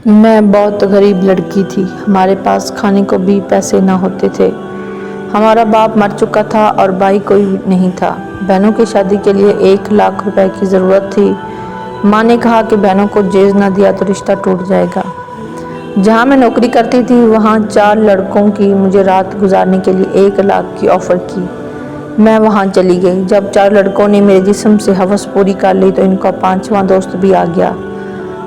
میں بہت غریب لڑکی تھی۔ ہمارے پاس کھانے کو بھی پیسے نہ ہوتے تھے۔ ہمارا باپ مر چکا تھا اور بھائی کوئی نہیں تھا۔ بہنوں کی شادی کے لیے 1 لاکھ روپے کی ضرورت تھی۔ ماں نے کہا کہ بہنوں کو جہیز نہ دیا تو رشتہ ٹوٹ جائے گا۔ جہاں میں نوکری کرتی تھی وہاں 4 لڑکوں کی مجھے رات گزارنے کے لیے 1 لاکھ کی آفر کی۔ میں وہاں چلی گئی۔ جب 4 لڑکوں نے میرے جسم سے ہوس پوری کر لی تو ان کا 5واں دوست بھی آ گیا۔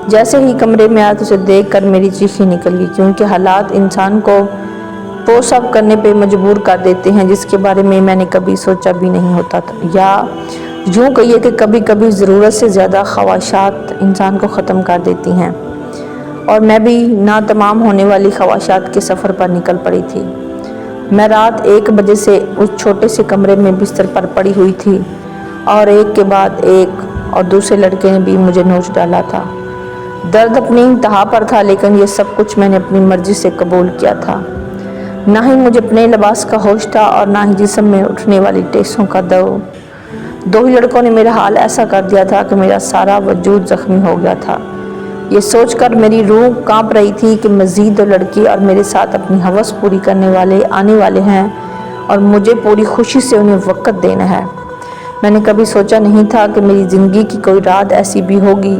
جیسے ہی کمرے میں آیا تو اسے دیکھ کر میری چیخیں نکل گئی، کیونکہ حالات انسان کو وہ سب کرنے پہ مجبور کر دیتے ہیں جس کے بارے میں نے کبھی سوچا بھی نہیں ہوتا تھا، یا یوں کہیے کہ کبھی کبھی ضرورت سے زیادہ خواہشات انسان کو ختم کر دیتی ہیں۔ اور میں بھی ناتمام ہونے والی خواہشات کے سفر پر نکل پڑی تھی۔ میں رات 1 بجے سے اس چھوٹے سے کمرے میں بستر پر پڑی ہوئی تھی اور ایک کے بعد ایک اور دوسرے لڑکے نے بھی مجھے نوچ ڈالا تھا۔ درد اپنی انتہا پر تھا، لیکن یہ سب کچھ میں نے اپنی مرضی سے قبول کیا تھا۔ نہ ہی مجھے اپنے لباس کا ہوش تھا اور نہ ہی جسم میں اٹھنے والی ٹیسوں کا دو ہی لڑکوں نے میرا حال ایسا کر دیا تھا کہ میرا سارا وجود زخمی ہو گیا تھا۔ یہ سوچ کر میری روح کانپ رہی تھی کہ مزید 2 لڑکے اور میرے ساتھ اپنی ہوس پوری کرنے والے آنے والے ہیں اور مجھے پوری خوشی سے انہیں وقت دینا ہے۔ میں نے کبھی سوچا نہیں تھا کہ میری زندگی کی کوئی رات ایسی بھی ہوگی۔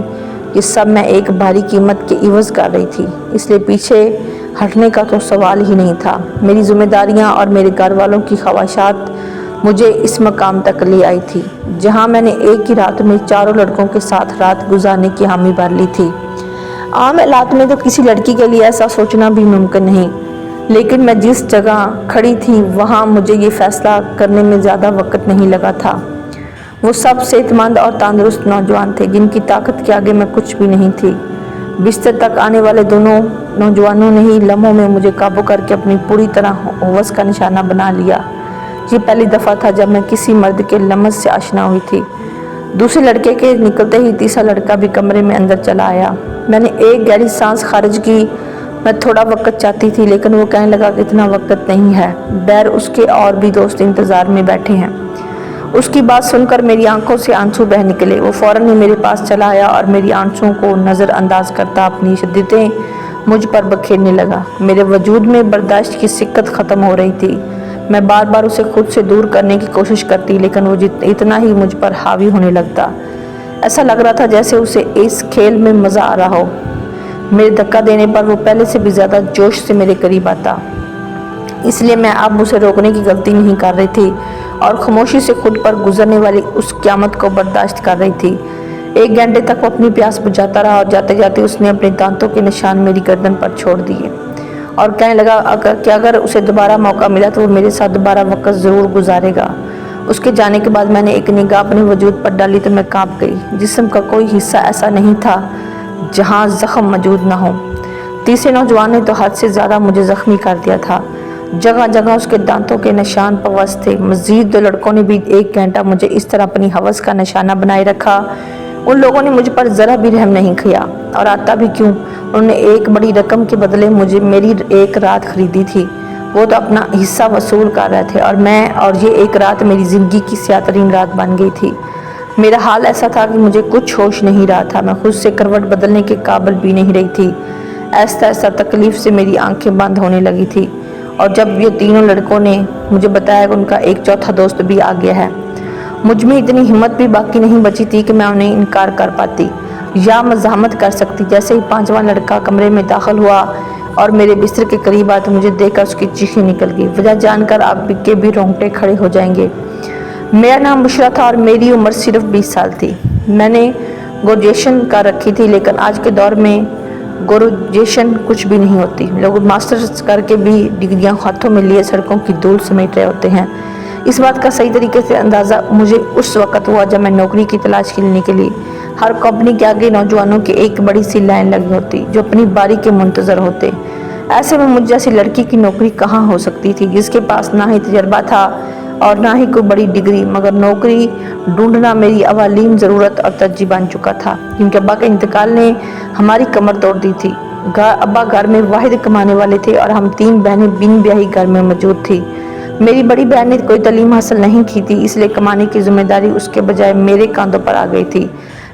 یہ سب میں ایک بھاری قیمت کے عوض کر رہی تھی، اس لیے پیچھے ہٹنے کا تو سوال ہی نہیں تھا۔ میری ذمہ داریاں اور میرے گھر والوں کی خواہشات مجھے اس مقام تک لے آئی تھی جہاں میں نے ایک ہی رات میں 4 لڑکوں کے ساتھ رات گزارنے کی حامی بھر لی تھی۔ عام حالات میں تو کسی لڑکی کے لیے ایسا سوچنا بھی ممکن نہیں، لیکن میں جس جگہ کھڑی تھی وہاں مجھے یہ فیصلہ کرنے میں زیادہ وقت نہیں لگا تھا۔ وہ سب صحت مند اور تندرست نوجوان تھے جن کی طاقت کے آگے میں کچھ بھی نہیں تھی۔ بستر تک آنے والے دونوں نوجوانوں نے ہی لمحوں میں مجھے قابو کر کے اپنی پوری طرح ہوس کا نشانہ بنا لیا۔ یہ پہلی دفعہ تھا جب میں کسی مرد کے لمس سے آشنا ہوئی تھی۔ دوسرے لڑکے کے نکلتے ہی تیسرا لڑکا بھی کمرے میں اندر چلا آیا۔ میں نے ایک گہری سانس خارج کی۔ میں تھوڑا وقت چاہتی تھی، لیکن وہ کہنے لگا کہ اتنا وقت نہیں ہے، بہر اس کے اور بھی دوست انتظار میں بیٹھے ہیں۔ اس کی بات سن کر میری آنکھوں سے آنسو بہہ نکلے۔ وہ فوراً ہی میرے پاس چلا آیا اور میری آنسوؤں کو نظر انداز کرتا اپنی شدتیں مجھ پر بکھیرنے لگا۔ میرے وجود میں برداشت کی سکت ختم ہو رہی تھی۔ میں بار بار اسے خود سے دور کرنے کی کوشش کرتی، لیکن وہ اتنا ہی مجھ پر حاوی ہونے لگتا۔ ایسا لگ رہا تھا جیسے اسے اس کھیل میں مزہ آ رہا ہو۔ میرے دھکا دینے پر وہ پہلے سے بھی زیادہ جوش سے میرے قریب آتا، اس لیے میں اب اسے روکنے کی غلطی نہیں کر رہی تھی اور خاموشی سے خود پر گزرنے والی اس قیامت کو برداشت کر رہی تھی۔ 1 گھنٹے تک وہ اپنی پیاس بجھاتا رہا اور جاتے جاتے اس نے اپنے دانتوں کے نشان میری گردن پر چھوڑ دیے اور کہنے لگا کہ اگر اسے دوبارہ موقع ملا تو وہ میرے ساتھ دوبارہ وقت ضرور گزارے گا۔ اس کے جانے کے بعد میں نے ایک نگاہ اپنے وجود پر ڈالی تو میں کانپ گئی۔ جسم کا کوئی حصہ ایسا نہیں تھا جہاں زخم موجود نہ ہو۔ تیسرے نوجوان نے تو حد سے زیادہ مجھے زخمی کر دیا تھا۔ جگہ جگہ اس کے دانتوں کے نشان پوس تھے۔ مزید 2 لڑکوں نے بھی 1 گھنٹہ مجھے اس طرح اپنی ہوس کا نشانہ بنائے رکھا۔ ان لوگوں نے مجھ پر ذرا بھی رحم نہیں کیا، اور آتا بھی کیوں؟ انہوں نے ایک بڑی رقم کے بدلے میری 1 رات خریدی تھی۔ وہ تو اپنا حصہ وصول کر رہے تھے اور یہ 1 رات میری زندگی کی سیاہ ترین رات بن گئی تھی۔ میرا حال ایسا تھا کہ مجھے کچھ ہوش نہیں رہا تھا۔ میں خود سے کروٹ بدلنے کے قابل بھی نہیں رہی تھی۔ ایسا ایسا تکلیف سے میری آنکھیں بند ہونے لگی تھی، اور جب یہ تینوں لڑکوں نے مجھے بتایا کہ ان کا ایک چوتھا دوست بھی آ گیا ہے، مجھ میں اتنی ہمت بھی باقی نہیں بچی تھی کہ میں انہیں انکار کر پاتی یا مزاحمت کر سکتی۔ جیسے ہی 5واں لڑکا کمرے میں داخل ہوا اور میرے بستر کے قریب آیا تو مجھے دیکھ کر اس کی چیخیں نکل گئی۔ وجہ جان کر آپ کے بھی رونگٹے کھڑے ہو جائیں گے۔ میرا نام بشرا تھا اور میری عمر صرف 20 سال تھی۔ میں نے گریجویشن کر رکھی تھی، لیکن آج کے دور میں گریجویشن کچھ بھی نہیں ہوتی۔ لوگ ماسٹرز کر کے بھی ڈگریاں ہاتھوں میں لیے سڑکوں کی دھول سمیٹ رہے ہوتے ہیں۔ اس بات کا صحیح طریقے سے اندازہ مجھے اس وقت ہوا جب میں نوکری کی تلاش لینے کے لیے ہر کمپنی کے آگے نوجوانوں کی ایک بڑی سی لائن لگی ہوتی جو اپنی باری کے منتظر ہوتے۔ ایسے میں مجھ جیسی لڑکی کی نوکری کہاں ہو سکتی تھی جس کے پاس نہ ہی تجربہ تھا اور نہ ہی کوئی بڑی ڈگری، مگر نوکری ڈھونڈنا میری اولین ضرورت اور ترجیح بن چکا تھا، کیونکہ ابا کے انتقال نے ہماری کمر توڑ دی تھی۔ ابا گھر میں واحد کمانے والے تھے اور ہم 3 بہنیں بن بیاہی گھر میں موجود تھی۔ میری بڑی بہن نے کوئی تعلیم حاصل نہیں کی تھی، اس لیے کمانے کی ذمہ داری اس کے بجائے میرے کاندھوں پر آ گئی تھی۔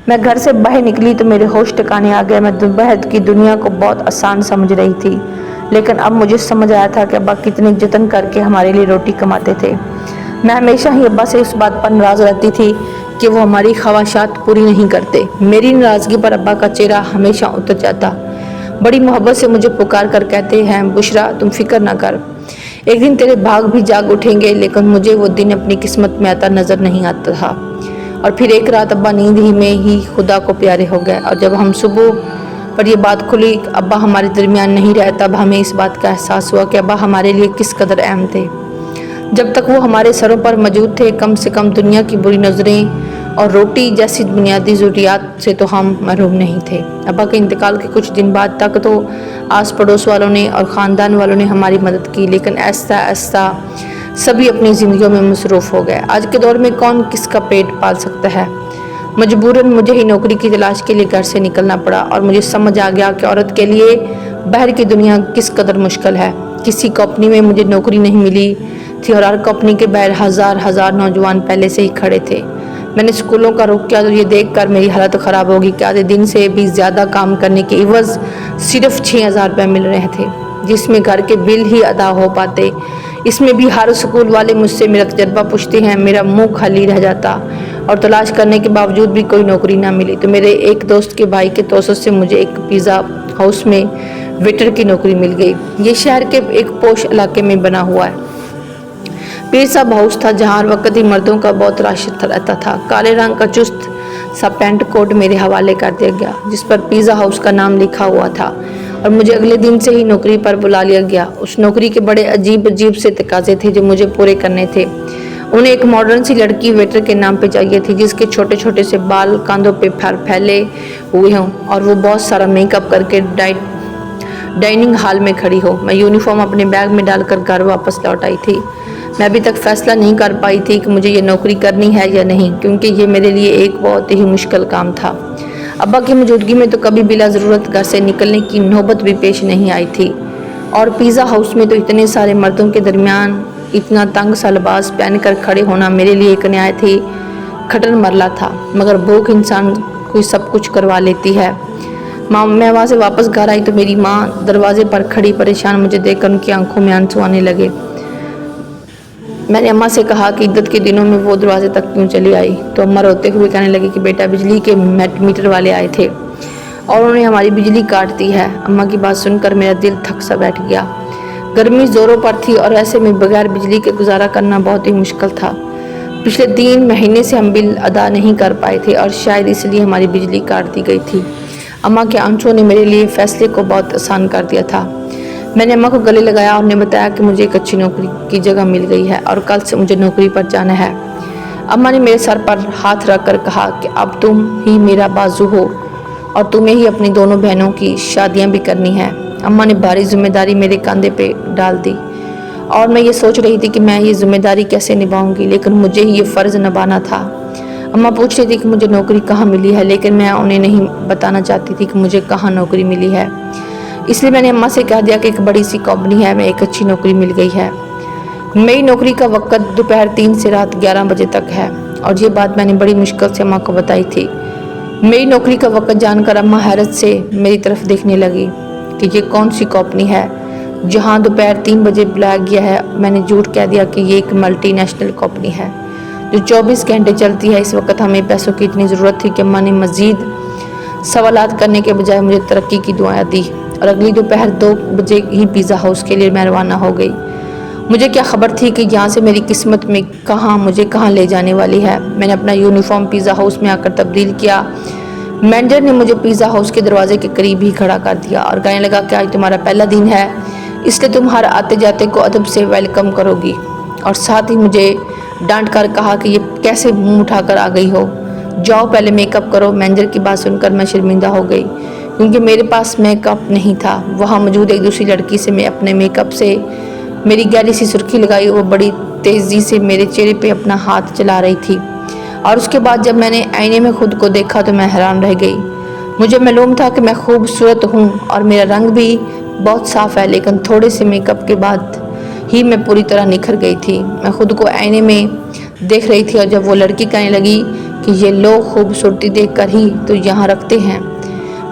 میں گھر سے باہر نکلی تو میرے ہوش ٹھکانے آ گئے۔ میں باہر کی دنیا کو بہت آسان سمجھ رہی تھی، لیکن اب مجھے سمجھ آیا تھا کہ ابا کتنے جتن کر کے ہمارے لیے روٹی کماتے تھے۔ میں ہمیشہ ہی ابا سے اس بات پر ناراض رہتی تھی کہ وہ ہماری خواہشات پوری نہیں کرتے۔ میری ناراضگی پر ابا کا چہرہ ہمیشہ اتر جاتا۔ بڑی محبت سے مجھے پکار کر کہتے ہیں، بشرا تم فکر نہ کر، ایک دن تیرے بھاگ بھی جاگ اٹھیں گے۔ لیکن مجھے وہ دن اپنی قسمت میں آتا نظر نہیں آتا تھا۔ اور پھر ایک رات ابا نیند ہی میں ہی خدا کو پیارے ہو گئے، اور جب ہم صبح پر یہ بات کھلی ابا ہمارے درمیان نہیں رہے، تب ہمیں اس بات کا احساس ہوا کہ ابا ہمارے لیے کس قدر اہم تھے۔ جب تک وہ ہمارے سروں پر موجود تھے، کم سے کم دنیا کی بری نظریں اور روٹی جیسی بنیادی ضروریات سے تو ہم محروم نہیں تھے۔ ابا کے انتقال کے کچھ دن بعد تک تو آس پڑوس والوں نے اور خاندان والوں نے ہماری مدد کی، لیکن آہستہ آہستہ سبھی اپنی زندگیوں میں مصروف ہو گئے۔ آج کے دور میں کون کس کا پیٹ پال سکتا ہے؟ مجبوراً مجھے ہی نوکری کی تلاش کے لیے گھر سے نکلنا پڑا، اور مجھے سمجھ آ گیا کہ عورت کے لیے باہر کی دنیا کس قدر مشکل ہے۔ کسی کمپنی میں مجھے نوکری نہیں ملی تھی، اور ہر کمپنی کے باہر ہزار نوجوان پہلے سے ہی کھڑے تھے۔ میں نے اسکولوں کا رخ کیا تو یہ دیکھ کر میری حالت خراب ہوگی کہ آدھے دن سے بھی زیادہ کام کرنے کے عوض صرف 6,000 روپے مل رہے تھے، جس میں گھر کے بل ہی ادا ہو پاتے۔ اس میں بھی ہر اسکول والے مجھ سے میرا تجربہ پوچھتے ہیں، میرا منہ خالی رہ جاتا، اور تلاش کرنے کے باوجود بھی کوئی نوکری نہ ملی۔ تو میرے ایک دوست کے بھائی کے توسط سے مجھے ایک پیزا ہاؤس میں ویٹر کی نوکری مل گئی۔ یہ شہر کے ایک پوش علاقے میں بنا ہوا ہے پیزا ہاؤس تھا، جہاں ہر وقت ہی مردوں کا بہت رش رہتا تھا۔ کالے رنگ کا چست سا پینٹ کوٹ میرے حوالے کر دیا گیا، جس پر پیزا ہاؤس کا نام لکھا ہوا تھا، اور مجھے اگلے دن سے ہی نوکری پر بلا لیا گیا۔ اس نوکری کے بڑے عجیب سے تقاضے تھے جو مجھے پورے کرنے تھے۔ انہیں ایک ماڈرن سی لڑکی ویٹر کے نام پہ چاہیے تھی، جس کے چھوٹے سے بال کاندھوں پہ پھیلے ہوئے ہوں، اور وہ بہت سارا میک اپ کر کے ڈائننگ ہال میں کھڑی ہو۔ میں یونیفارم اپنے بیگ میں ڈال کر گھر واپس لوٹ آئی تھی۔ میں ابھی تک فیصلہ نہیں کر پائی تھی کہ مجھے یہ نوکری کرنی ہے یا نہیں، کیونکہ یہ میرے لیے ایک بہت ہی مشکل کام تھا۔ ابا کی موجودگی میں تو کبھی بلا ضرورت گھر سے نکلنے کی نوبت بھی پیش نہیں آئی تھی، اور پیزا ہاؤس میں تو اتنے سارے مردوں کے درمیان اتنا تنگ سا لباس پہن کر کھڑے ہونا میرے لیے ایک نہایت ہی کھٹن مرحلہ تھا۔ مگر بھوک انسان کو سب کچھ کروا لیتی ہے۔ میں وہاں سے واپس گھر آئی تو میری ماں دروازے پر کھڑی پریشان مجھے دیکھ کر ان کی آنکھوں میں آنسو آنے لگے۔ میں نے اماں سے کہا کہ عدت کے دنوں میں وہ دروازے تک کیوں چلی آئی، تو اماں روتے ہوئے کہنے لگی کہ بیٹا بجلی کے میٹر والے آئے تھے اور انہوں نے ہماری بجلی کاٹ دی ہے۔ اماں کی بات سن کر میرا دل تھک سا بیٹھ گیا۔ گرمی زوروں پر تھی، اور ایسے میں بغیر بجلی کے گزارا کرنا بہت ہی مشکل تھا۔ پچھلے 3 مہینے سے ہم بل ادا نہیں کر پائے تھے، اور شاید اس لیے ہماری بجلی کاٹ دی گئی تھی۔ اماں کے آنسوؤں نے میرے لیے فیصلے کو بہت آسان کر دیا تھا۔ میں نے اماں کو گلے لگایا اور انہیں بتایا کہ مجھے ایک اچھی نوکری کی جگہ مل گئی ہے، اور کل سے مجھے نوکری پر جانا ہے۔ اماں نے میرے سر پر ہاتھ رکھ کر کہا کہ اب تم ہی میرا بازو ہو، اور تمہیں ہی اپنی دونوں بہنوں کی شادیاں بھی کرنی ہیں۔ اماں نے بھاری ذمہ داری میرے کاندھے پہ ڈال دی، اور میں یہ سوچ رہی تھی کہ میں یہ ذمہ داری کیسے نبھاؤں گی، لیکن مجھے ہی یہ فرض نبھانا تھا۔ اماں پوچھ رہی تھی کہ مجھے نوکری کہاں ملی ہے، لیکن میں انہیں نہیں بتانا چاہتی تھی کہ مجھے کہاں نوکری ملی ہے۔ اس لیے میں نے اماں سے کہہ دیا کہ ایک بڑی سی کمپنی ہے میں ایک اچھی نوکری مل گئی ہے۔ میری نوکری کا وقت دوپہر 3 سے رات 11 بجے تک ہے، اور یہ بات میں نے بڑی مشکل سے اماں کو بتائی تھی۔ میری نوکری کا وقت جان کر اماں حیرت سے میری طرف دیکھنے لگی کہ یہ کون سی کمپنی ہے جہاں دوپہر 3 بجے بلایا گیا ہے۔ میں نے جھوٹ کہہ دیا کہ یہ ایک ملٹی نیشنل کمپنی ہے جو 24 گھنٹے چلتی ہے۔ اس وقت ہمیں پیسوں کی اتنی ضرورت تھی کہ اماں نے مزید سوالات کرنے کے بجائے مجھے ترقی کی دعائیں دی، اور اگلی دوپہر 2 بجے ہی پیزا ہاؤس کے لیے میں روانہ ہو گئی۔ مجھے کیا خبر تھی کہ یہاں سے میری قسمت میں مجھے کہاں لے جانے والی ہے۔ میں نے اپنا یونیفارم پیزا ہاؤس میں آ کر تبدیل کیا۔ مینیجر نے مجھے پیزا ہاؤس کے دروازے کے قریب ہی کھڑا کر دیا اور کہنے لگا کہ آج تمہارا پہلا دن ہے، اس لیے تم ہر آتے جاتے کو ادب سے ویلکم کرو گی، اور ساتھ ہی مجھے ڈانٹ کر کہا کہ یہ کیسے منہ اٹھا کر آ گئی ہو، جاؤ پہلے میک اپ کرو۔ مینیجر کی بات سن کر میں شرمندہ ہو گئی، کیونکہ میرے پاس میک اپ نہیں تھا۔ وہاں موجود ایک دوسری لڑکی سے میں اپنے میک اپ سے میری گہری سی سرخی لگائی، وہ بڑی تیزی سے میرے چہرے پہ اپنا ہاتھ چلا رہی تھی، اور اس کے بعد جب میں نے آئینے میں خود کو دیکھا تو میں حیران رہ گئی۔ مجھے معلوم تھا کہ میں خوبصورت ہوں اور میرا رنگ بھی بہت صاف ہے، لیکن تھوڑے سے میک اپ کے بعد ہی میں پوری طرح نکھر گئی تھی۔ میں خود کو آئینے میں دیکھ رہی تھی، اور جب وہ لڑکی کہنے لگی कि ये लोग खूबसूरती देखकर ही तो यहाँ रखते हैं,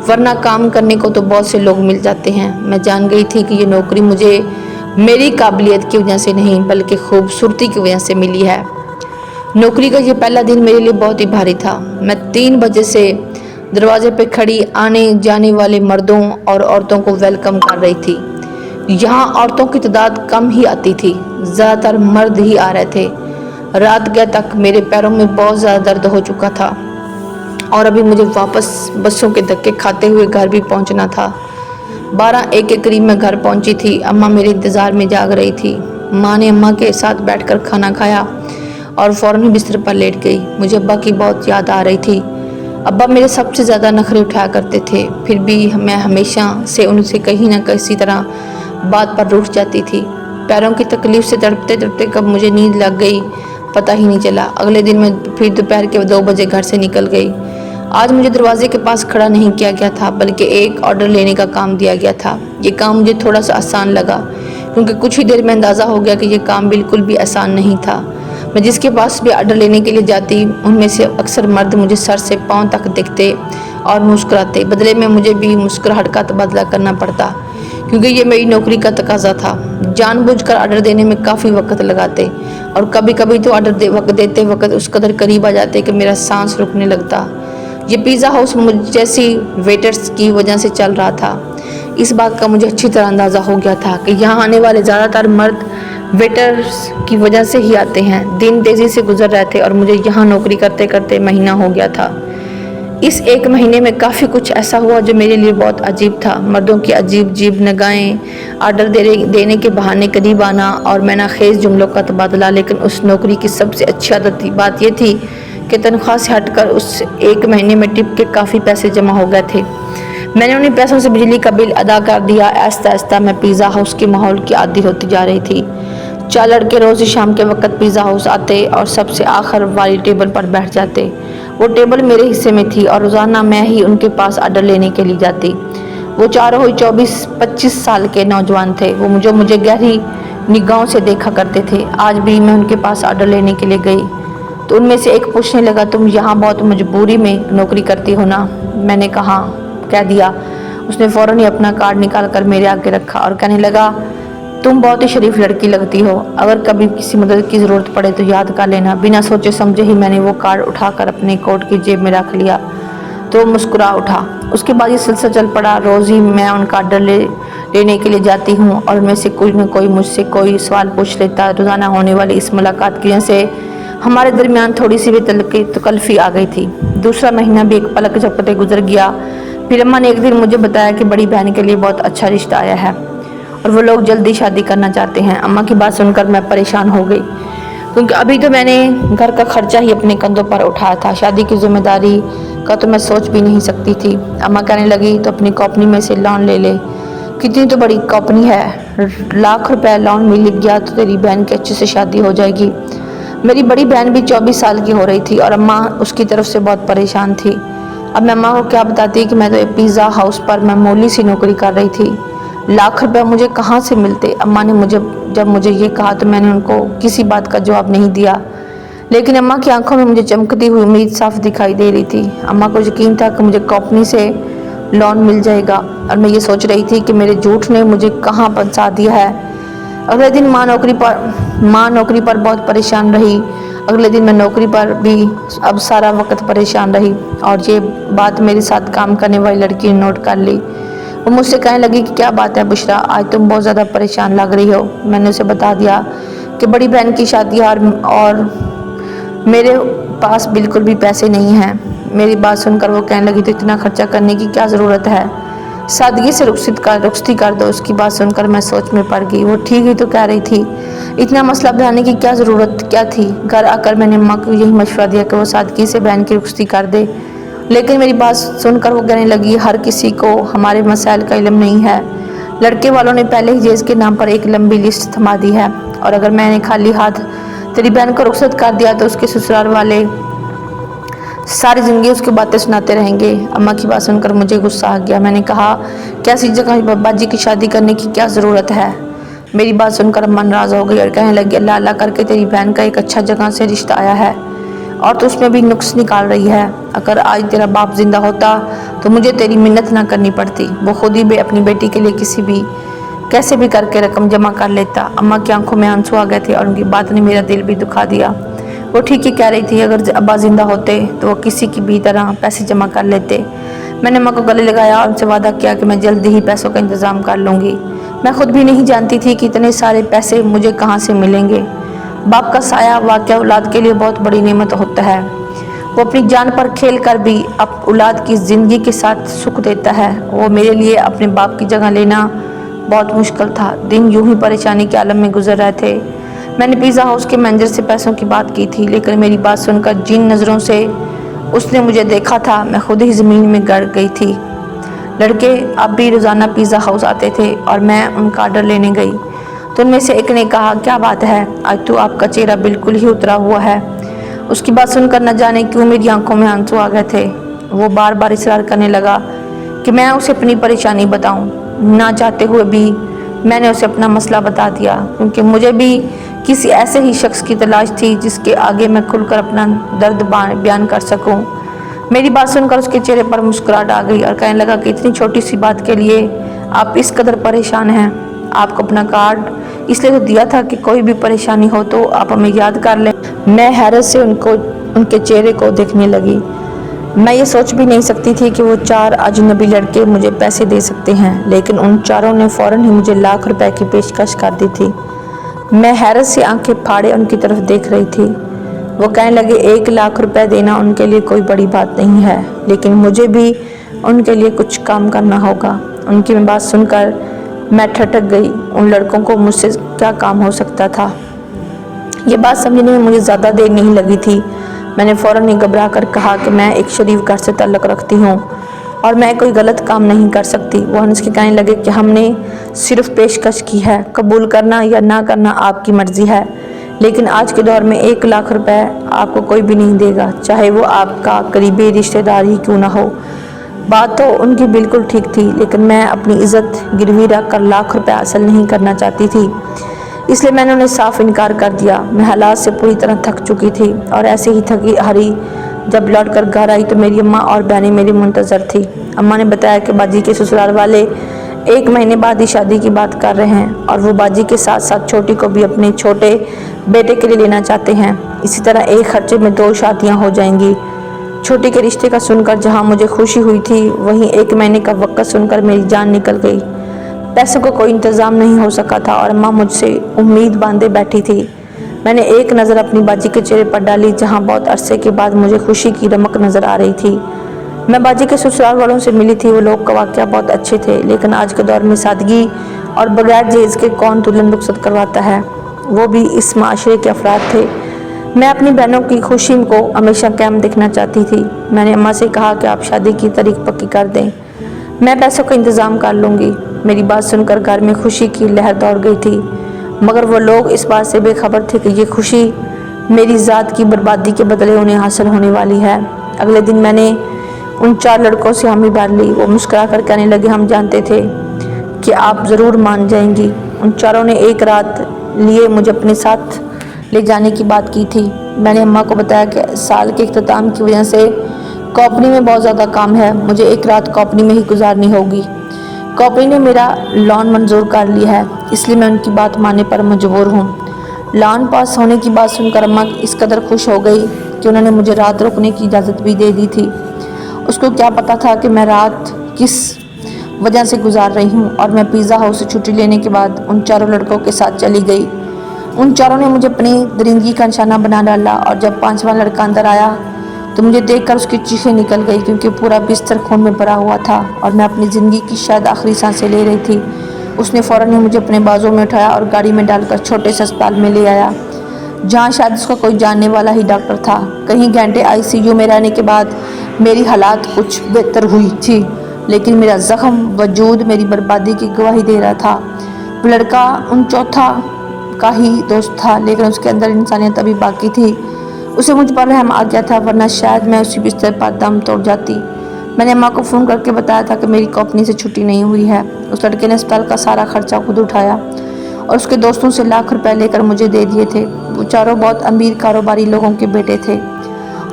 वरना काम करने को तो बहुत से लोग मिल जाते हैं। मैं जान गई थी कि ये नौकरी मुझे मेरी काबिलियत की वजह से नहीं बल्कि खूबसूरती की वजह से मिली है। नौकरी का ये पहला दिन मेरे लिए बहुत ही भारी था। मैं 3 बजे से दरवाजे पे खड़ी आने जाने वाले मर्दों और औरतों को वेलकम कर रही थी। यहाँ औरतों की तादाद कम ही आती थी, ज़्यादातर मर्द ही आ रहे थे। रात गए तक मेरे पैरों में बहुत ज़्यादा दर्द हो चुका था और अभी मुझे वापस बसों के धक्के खाते हुए घर भी पहुँचना था। 12-1 के करीब मैं घर पहुँची थी। अम्मा मेरे इंतज़ार में जाग रही थी। माँ ने अम्मा के साथ बैठकर खाना खाया और फ़ौरन ही बिस्तर पर लेट गई। मुझे अब्बा की बहुत याद आ रही थी। अब्बा मेरे सबसे ज़्यादा नखरे उठाया करते थे, फिर भी मैं हमेशा से उनसे कहीं ना किसी तरह बात पर रूठ जाती थी। पैरों की तकलीफ़ से तड़पते तड़पते कब मुझे नींद लग गई पता ही नहीं चला। अगले दिन मैं फिर दोपहर के 2 बजे घर से निकल गई। आज मुझे दरवाजे के पास खड़ा नहीं किया गया था बल्कि एक ऑर्डर लेने का काम दिया गया था। ये काम मुझे थोड़ा सा आसान लगा क्योंकि कुछ ही देर में अंदाज़ा हो गया कि ये काम बिल्कुल भी आसान नहीं था। मैं जिसके पास भी ऑर्डर लेने के लिए जाती उनमें से अक्सर मर्द मुझे सर से पाँव तक देखते और मुस्कुराते। बदले में मुझे भी मुस्कुराहट का तबादला करना पड़ता क्योंकि ये मेरी नौकरी का तकाजा था। जानबूझकर ऑर्डर देने में काफ़ी वक्त लगाते और कभी कभी तो ऑर्डर देते वक्त उस कदर करीब आ जाते कि मेरा सांस रुकने लगता। ये पिज़्ज़ा हाउस मुझ जैसी वेटर्स की वजह से चल रहा था। इस बात का मुझे अच्छी तरह अंदाज़ा हो गया था कि यहाँ आने वाले ज़्यादातर मर्द वेटर्स की वजह से ही आते हैं। दिन तेज़ी से गुजर रहे थे और मुझे यहाँ नौकरी करते करते महीना हो गया था। इस 1 महीने में काफ़ी कुछ ऐसा हुआ जो मेरे लिए बहुत अजीब था। मर्दों की अजीब अजीब निगाहें, ऑर्डर देने के बहाने करीब आना और मैनाखेज जुमलों का तबादला। लेकिन उस नौकरी की सबसे अच्छी बात यह थी कि तनख्वाह से हटकर उस 1 महीने में टिप के काफ़ी पैसे जमा हो गए थे। मैंने उन्हीं पैसों से बिजली का बिल अदा कर दिया। आहिस्ता आहिस्ता मैं पिज़्ज़ा हाउस के माहौल की आदी होती जा रही थी। 4 लड़के रोज़ ही शाम के वक्त पिज़्ज़ा हाउस आते और सबसे आखिर वाली टेबल पर बैठ जाते। वो टेबल मेरे हिस्से में थी और रोज़ाना मैं ही उनके पास ऑर्डर लेने के लिए जाती। वो चारों ही 24-25 साल के नौजवान थे। वो मुझे गहरी निगाहों से देखा करते थे। आज भी मैं उनके पास ऑर्डर लेने के लिए गई तो उनमें से एक पूछने लगा, तुम यहाँ बहुत मजबूरी में नौकरी करती हो ना? मैंने कह दिया। उसने फ़ौरन ही अपना कार्ड निकाल कर मेरे आगे रखा और कहने लगा, तुम बहुत ही शरीफ लड़की लगती हो। अगर कभी किसी मदद की ज़रूरत पड़े तो याद कर लेना। बिना सोचे समझे ही मैंने वो कार्ड उठाकर अपने कोट की जेब में रख लिया तो वो मुस्कुरा उठा। उसके बाद ये सिलसिला चल पड़ा। रोज़ ही मैं उनका ऑर्डर लेने के लिए जाती हूँ और उनमें से कोई न कोई मुझसे कोई सवाल पूछ लेता। रोज़ाना होने वाली इस मुलाकात की वजह से हमारे दरमियान थोड़ी सी भी तकल्फ़ी आ गई थी। दूसरा महीना भी एक पलक झपकते गुजर गया। फिर अम्मा ने एक दिन मुझे बताया कि बड़ी बहन के लिए बहुत अच्छा रिश्ता आया है और वो लोग जल्दी शादी करना चाहते हैं। अम्मा की बात सुनकर मैं परेशान हो गई क्योंकि अभी तो मैंने घर का खर्चा ही अपने कंधों पर उठाया था। शादी की जिम्मेदारी का तो मैं सोच भी नहीं सकती थी। अम्मा कहने लगी, तो अपनी कंपनी में से लोन ले ले। कितनी तो बड़ी कंपनी है, लाख रुपए लोन मिल गया तो तेरी बहन की अच्छे से शादी हो जाएगी। मेरी बड़ी बहन भी 24 साल की हो रही थी और अम्मा उसकी तरफ से बहुत परेशान थी। अब मैं अम्मा को क्या बताती कि मैं तो पिज़्ज़ा हाउस पर मामूली सी नौकरी कर रही थी। लाख रुपए मुझे कहाँ से मिलते? अम्मा ने जब मुझे ये कहा तो मैंने उनको किसी बात का जवाब नहीं दिया। लेकिन अम्मा की आंखों में मुझे चमकती हुई उम्मीद साफ दिखाई दे रही थी। अम्मा को यकीन था कि मुझे कंपनी से लोन मिल जाएगा और मैं ये सोच रही थी कि मेरे झूठ ने मुझे कहाँ फंसा दिया है। अगले दिन माँ नौकरी पर बहुत परेशान रही। अगले दिन मैं नौकरी पर भी अब सारा वक्त परेशान रही और ये बात मेरे साथ काम करने वाली लड़की ने नोट कर ली। वो मुझसे कहने लगी कि क्या बात है बुशरा, आज तुम बहुत ज़्यादा परेशान लग रही हो। मैंने उसे बता दिया कि बड़ी बहन की शादी और मेरे पास बिल्कुल भी पैसे नहीं हैं। मेरी बात सुनकर वो कहने लगी, तो इतना खर्चा करने की क्या ज़रूरत है, सादगी से रुखसती कर दो। उसकी बात सुनकर मैं सोच में पड़ गई। वो ठीक ही तो कह रही थी, इतना मसला बढ़ाने की क्या ज़रूरत क्या थी। घर आकर मैंने अम्मा को यही मशवरा दिया कि वो सादगी से बहन की रुखसती कर दे। लेकिन मेरी बात सुनकर वो कहने लगी, हर किसी को हमारे मसाइल का इल्म नहीं है। लड़के वालों ने पहले ही जेज के नाम पर एक लंबी लिस्ट थमा दी है और अगर मैंने खाली हाथ तेरी बहन को रुखसत कर दिया तो उसके ससुराल वाले सारी ज़िंदगी उसकी बातें सुनाते रहेंगे। अम्मा की बात सुनकर मुझे गुस्सा आ गया। मैंने कहा, कैसी जगह बाजी की शादी करने की क्या ज़रूरत है। मेरी बात सुनकर अम्मा नाराज़ हो गई और कहने लगी, अल्लाह अल्लाह करके तेरी बहन का एक अच्छा जगह से रिश्ता आया है और तो उसमें भी नुक्स निकाल रही है। अगर आज तेरा बाप जिंदा होता तो मुझे तेरी मिन्नत ना करनी पड़ती, वो खुद ही अपनी बेटी के लिए कैसे भी करके रकम जमा कर लेता। अम्मा की आंखों में आंसू आ गए थे और उनकी बात ने मेरा दिल भी दुखा दिया। वो ठीक ही कह रही थी, अगर अब्बा जिंदा होते तो वो किसी की भी तरह पैसे जमा कर लेते। मैंने अम्मा को गले लगाया और उनसे वादा किया कि मैं जल्दी ही पैसों का इंतज़ाम कर लूँगी। मैं खुद भी नहीं जानती थी कि इतने सारे पैसे मुझे कहाँ से मिलेंगे। बाप का साया वाकया औलाद के लिए बहुत बड़ी नेमत होता है। वो अपनी जान पर खेल कर भी अब औलाद की ज़िंदगी के साथ सुख देता है। वो मेरे लिए अपने बाप की जगह लेना बहुत मुश्किल था। दिन यूं ही परेशानी के आलम में गुजर रहे थे। मैंने पिज़्ज़ा हाउस के मैनेजर से पैसों की बात की थी, लेकिन मेरी बात सुनकर जिन नज़रों से उसने मुझे देखा था, मैं खुद ही ज़मीन में गड़ गई थी। लड़के अब भी रोज़ाना पिज़्ज़ा हाउस आते थे और मैं उनका आर्डर लेने गई तो उनमें से एक ने कहा, क्या बात है, आज तो आपका चेहरा बिल्कुल ही उतरा हुआ है। उसकी बात सुनकर न जाने क्यों मेरी आंखों में आंसू आ गए थे। वो बार बार इसरार करने लगा कि मैं उसे अपनी परेशानी बताऊं। ना चाहते हुए भी मैंने उसे अपना मसला बता दिया, क्योंकि मुझे भी किसी ऐसे ही शख्स की तलाश थी जिसके आगे मैं खुलकर अपना दर्द बयान कर सकूं। मेरी बात सुनकर उसके चेहरे पर मुस्कुराहट आ गई और कहने लगा कि इतनी छोटी सी बात के लिए आप इस कदर परेशान हैं। आपको अपना कार्ड इसलिए तो दिया था कि कोई भी परेशानी हो तो आप हमें याद कर लें। मैं हैरत से उनके चेहरे को देखने लगी। मैं ये सोच भी नहीं सकती थी कि वो 4 अजनबी लड़के मुझे पैसे दे सकते हैं, लेकिन उन चारों ने फ़ौरन ही मुझे लाख रुपए की पेशकश कर दी थी। मैं हैरत से आंखें फाड़े उनकी तरफ देख रही थी। वो कहने लगे, 1 लाख रुपए देना उनके लिए कोई बड़ी बात नहीं है, लेकिन मुझे भी उनके लिए कुछ काम करना होगा। उनकी बात सुनकर मैं ठटक गई। उन लड़कों को मुझसे क्या काम हो सकता था, ये बात समझने में मुझे ज़्यादा देर नहीं लगी थी। मैंने फ़ौरन ही घबरा कर कहा कि मैं एक शरीफ घर से ताल्लुक़ रखती हूँ और मैं कोई गलत काम नहीं कर सकती। वो हंस के कहने लगे कि हमने सिर्फ पेशकश की है, कबूल करना या ना करना आपकी मर्ज़ी है, लेकिन आज के दौर में 1 लाख रुपए आपको कोई भी नहीं देगा, चाहे वो आपका करीबी रिश्तेदार ही क्यों ना हो। बात तो उनकी बिल्कुल ठीक थी, लेकिन मैं अपनी इज़्ज़त गिरवी रख कर लाख रुपए हासिल नहीं करना चाहती थी, इसलिए मैंने उन्हें साफ इनकार कर दिया। मैं हालात से पूरी तरह थक चुकी थी और ऐसे ही थकी हारी जब लौट कर घर आई तो मेरी अम्मा और बहनें मेरी मुंतज़र थी। अम्मा ने बताया कि बाजी के ससुराल वाले 1 महीने बाद ही शादी की बात कर रहे हैं और वो बाजी के साथ साथ छोटी को भी अपने छोटे बेटे के लिए लेना चाहते हैं। इसी तरह एक खर्चे में 2 शादियाँ हो जाएंगी। छोटी के रिश्ते का सुनकर जहाँ मुझे खुशी हुई थी, वहीं 1 महीने का वक्त सुनकर मेरी जान निकल गई। पैसों का कोई इंतज़ाम नहीं हो सका था और अम्मा मुझसे उम्मीद बांधे बैठी थी। मैंने एक नज़र अपनी बाजी के चेहरे पर डाली, जहाँ बहुत अरसे के बाद मुझे खुशी की रमक नज़र आ रही थी। मैं बाजी के ससुराल वालों से मिली थी। वो लोग का वाक़या बहुत अच्छे थे, लेकिन आज के दौर में सादगी और बगैर जहेज़ के कौन दुल्हन रुखसत करवाता है, वो भी इस माशरे के अफराद थे। मैं अपनी बहनों की खुशी को हमेशा कायम देखना चाहती थी। मैंने अम्मा से कहा कि आप शादी की तारीख पक्की कर दें, मैं पैसों का इंतज़ाम कर लूँगी। मेरी बात सुनकर घर में खुशी की लहर दौड़ गई थी, मगर वो लोग इस बात से बेखबर थे कि ये खुशी मेरी ज़ात की बर्बादी के बदले उन्हें हासिल होने वाली है। अगले दिन मैंने उन 4 लड़कों से हामी भर ली। वो मुस्कुरा कर कहने लगे, हम जानते थे कि आप ज़रूर मान जाएंगी। उन चारों ने एक रात लिए मुझे अपने साथ ले जाने की बात की थी। मैंने अम्मा को बताया कि साल के इख्तिताम की वजह से कंपनी में बहुत ज़्यादा काम है, मुझे एक रात कंपनी में ही गुजारनी होगी। कंपनी ने मेरा लोन मंजूर कर लिया है, इसलिए मैं उनकी बात मानने पर मजबूर हूँ। लोन पास होने की बात सुनकर अम्मा इस कदर खुश हो गई कि उन्होंने मुझे रात रुकने की इजाज़त भी दे दी थी। उसको क्या पता था कि मैं रात किस वजह से गुजार रही हूँ और मैं पिज़्ज़ा हाउस से छुट्टी लेने के बाद उन 4 लड़कों के साथ चली गई। उन चारों ने मुझे अपनी दरिंदगी का निशाना बना डाला और जब 5वां लड़का अंदर आया तो मुझे देखकर उसकी चीखें निकल गई, क्योंकि पूरा बिस्तर खून में भरा हुआ था और मैं अपनी ज़िंदगी की शायद आखिरी सांसें ले रही थी। उसने फ़ौरन ही मुझे अपने बाजू में उठाया और गाड़ी में डालकर छोटे से अस्पताल में ले आया, जहाँ शायद उसका कोई जानने वाला ही डॉक्टर था। कई घंटे ICU में रहने के बाद मेरी हालात कुछ बेहतर हुई थी, लेकिन मेरा ज़ख्म वजूद मेरी बर्बादी की गवाही दे रहा था। वो लड़का उन चौथा का ही दोस्त था, लेकिन उसके अंदर इंसानियत अभी बाकी थी। उसे मुझ पर रहम आ गया था, वरना शायद मैं उसी बिस्तर पर दम तोड़ जाती। मैंने अम्मा को फ़ोन करके बताया था कि मेरी कंपनी से छुट्टी नहीं हुई है। उस लड़के ने अस्पताल का सारा खर्चा खुद उठाया और उसके दोस्तों से लाख रुपए लेकर मुझे दे दिए थे। वो चारों बहुत अमीर कारोबारी लोगों के बेटे थे।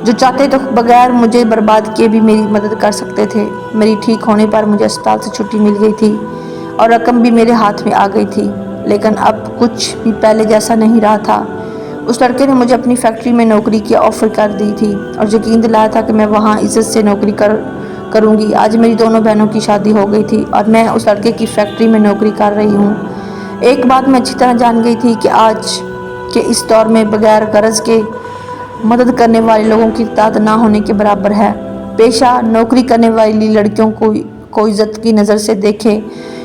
जो चाहते तो बगैर मुझे बर्बाद किए भी मेरी मदद कर सकते थे। मेरी ठीक होने पर मुझे अस्पताल से छुट्टी मिल गई थी और रकम भी मेरे हाथ में आ गई थी, लेकिन अब कुछ भी पहले जैसा नहीं रहा था। उस लड़के ने मुझे अपनी फैक्ट्री में नौकरी की ऑफ़र कर दी थी और यकीन दिलाया था कि मैं वहाँ इज़्ज़त से नौकरी करूँगी। आज मेरी दोनों बहनों की शादी हो गई थी और मैं उस लड़के की फैक्ट्री में नौकरी कर रही हूँ। एक बात मैं अच्छी तरह जान गई थी कि आज के इस दौर में बगैर गरज के मदद करने वाले लोगों की तादाद ना होने के बराबर है। पेशा नौकरी करने वाली लड़कियों को इज़्ज़त की नज़र से देखें,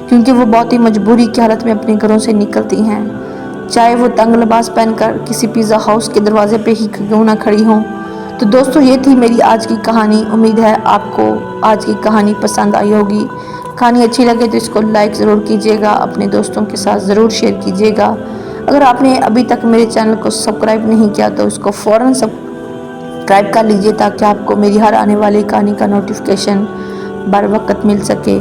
क्योंकि वो बहुत ही मजबूरी की हालत में अपने घरों से निकलती हैं, चाहे वो तंग लिबास पहनकर किसी पिज़्ज़ा हाउस के दरवाजे पे ही क्यों ना खड़ी हों। तो दोस्तों, ये थी मेरी आज की कहानी। उम्मीद है आपको आज की कहानी पसंद आई होगी। कहानी अच्छी लगे तो इसको लाइक ज़रूर कीजिएगा, अपने दोस्तों के साथ ज़रूर शेयर कीजिएगा। अगर आपने अभी तक मेरे चैनल को सब्सक्राइब नहीं किया तो इसको फ़ौरन सब्सक्राइब कर लीजिए, ताकि आपको मेरी हर आने वाली कहानी का नोटिफिकेशन बर वक्त मिल सके।